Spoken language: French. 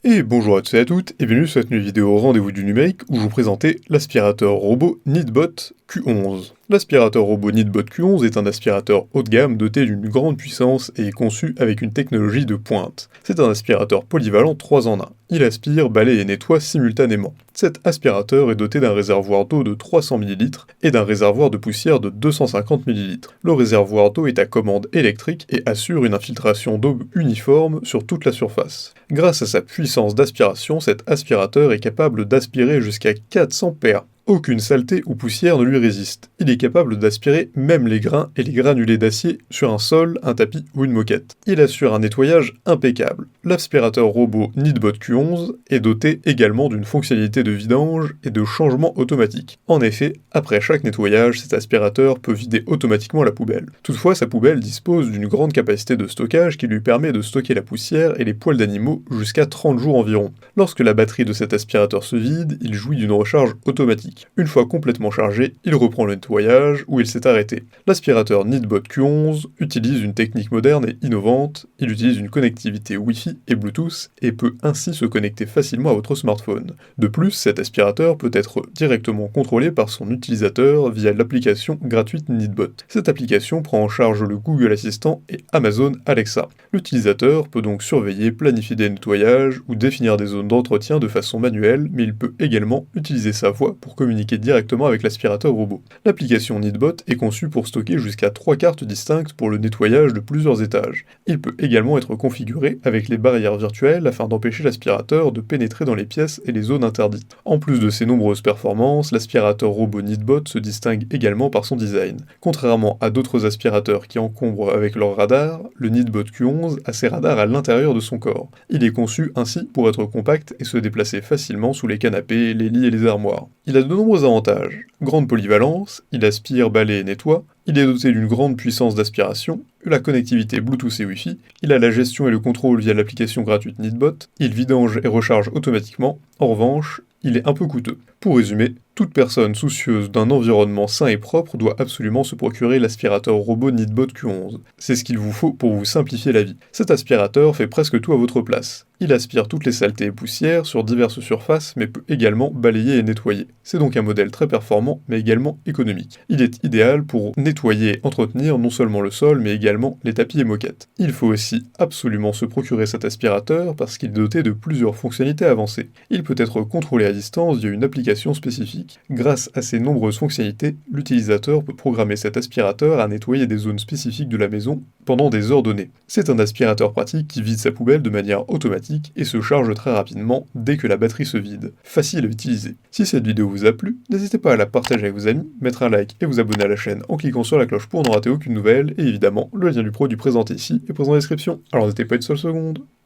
Et bonjour à tous et à toutes, et bienvenue sur cette nouvelle vidéo au rendez-vous du numérique où je vous présentais l'aspirateur robot Neatbot Q11. L'aspirateur robot Neatbot Q11 est un aspirateur haut de gamme doté d'une grande puissance et est conçu avec une technologie de pointe. C'est un aspirateur polyvalent 3 en 1. Il aspire, balaye et nettoie simultanément. Cet aspirateur est doté d'un réservoir d'eau de 300 ml et d'un réservoir de poussière de 250 ml. Le réservoir d'eau est à commande électrique et assure une infiltration d'eau uniforme sur toute la surface. Grâce à sa puissance d'aspiration, cet aspirateur est capable d'aspirer jusqu'à 400 PA. Aucune saleté ou poussière ne lui résiste. Il est capable d'aspirer même les grains et les granulés d'acier sur un sol, un tapis ou une moquette. Il assure un nettoyage impeccable. L'aspirateur robot Neatbot Q11 est doté également d'une fonctionnalité de vidange et de changement automatique. En effet, après chaque nettoyage, cet aspirateur peut vider automatiquement la poubelle. Toutefois, sa poubelle dispose d'une grande capacité de stockage qui lui permet de stocker la poussière et les poils d'animaux jusqu'à 30 jours environ. Lorsque la batterie de cet aspirateur se vide, il jouit d'une recharge automatique. Une fois complètement chargé, il reprend le nettoyage où il s'est arrêté. L'aspirateur Neatbot Q11 utilise une technique moderne et innovante, il utilise une connectivité Wi-Fi et Bluetooth et peut ainsi se connecter facilement à votre smartphone. De plus, cet aspirateur peut être directement contrôlé par son utilisateur via l'application gratuite Neatbot. Cette application prend en charge le Google Assistant et Amazon Alexa. L'utilisateur peut donc surveiller, planifier des nettoyages ou définir des zones d'entretien de façon manuelle, mais il peut également utiliser sa voix pour communiquer directement avec l'aspirateur robot. L'application Neatbot est conçue pour stocker jusqu'à 3 cartes distinctes pour le nettoyage de plusieurs étages. Il peut également être configuré avec les barrières virtuelles afin d'empêcher l'aspirateur de pénétrer dans les pièces et les zones interdites. En plus de ses nombreuses performances, l'aspirateur robot Neatbot se distingue également par son design. Contrairement à d'autres aspirateurs qui encombrent avec leur radar, le Neatbot Q11 a ses radars à l'intérieur de son corps. Il est conçu ainsi pour être compact et se déplacer facilement sous les canapés, les lits et les armoires. Il a de nombreux avantages. Grande polyvalence, il aspire, balaye et nettoie, il est doté d'une grande puissance d'aspiration, la connectivité Bluetooth et Wi-Fi, il a la gestion et le contrôle via l'application gratuite Neatbot, il vidange et recharge automatiquement, en revanche, il est un peu coûteux. Pour résumer, toute personne soucieuse d'un environnement sain et propre doit absolument se procurer l'aspirateur robot Neatbot Q11. C'est ce qu'il vous faut pour vous simplifier la vie. Cet aspirateur fait presque tout à votre place. Il aspire toutes les saletés et poussières sur diverses surfaces, mais peut également balayer et nettoyer. C'est donc un modèle très performant, mais également économique. Il est idéal pour nettoyer et entretenir non seulement le sol, mais également les tapis et moquettes. Il faut aussi absolument se procurer cet aspirateur parce qu'il est doté de plusieurs fonctionnalités avancées. Il peut être contrôlé à distance via une application spécifique. Grâce à ces nombreuses fonctionnalités, l'utilisateur peut programmer cet aspirateur à nettoyer des zones spécifiques de la maison pendant des heures données. C'est un aspirateur pratique qui vide sa poubelle de manière automatique et se charge très rapidement dès que la batterie se vide. Facile à utiliser. Si cette vidéo vous a plu, n'hésitez pas à la partager avec vos amis, mettre un like et vous abonner à la chaîne en cliquant sur la cloche pour ne rater aucune nouvelle, et évidemment, le lien du produit présenté ici est présent en description, alors n'hésitez pas une seule seconde.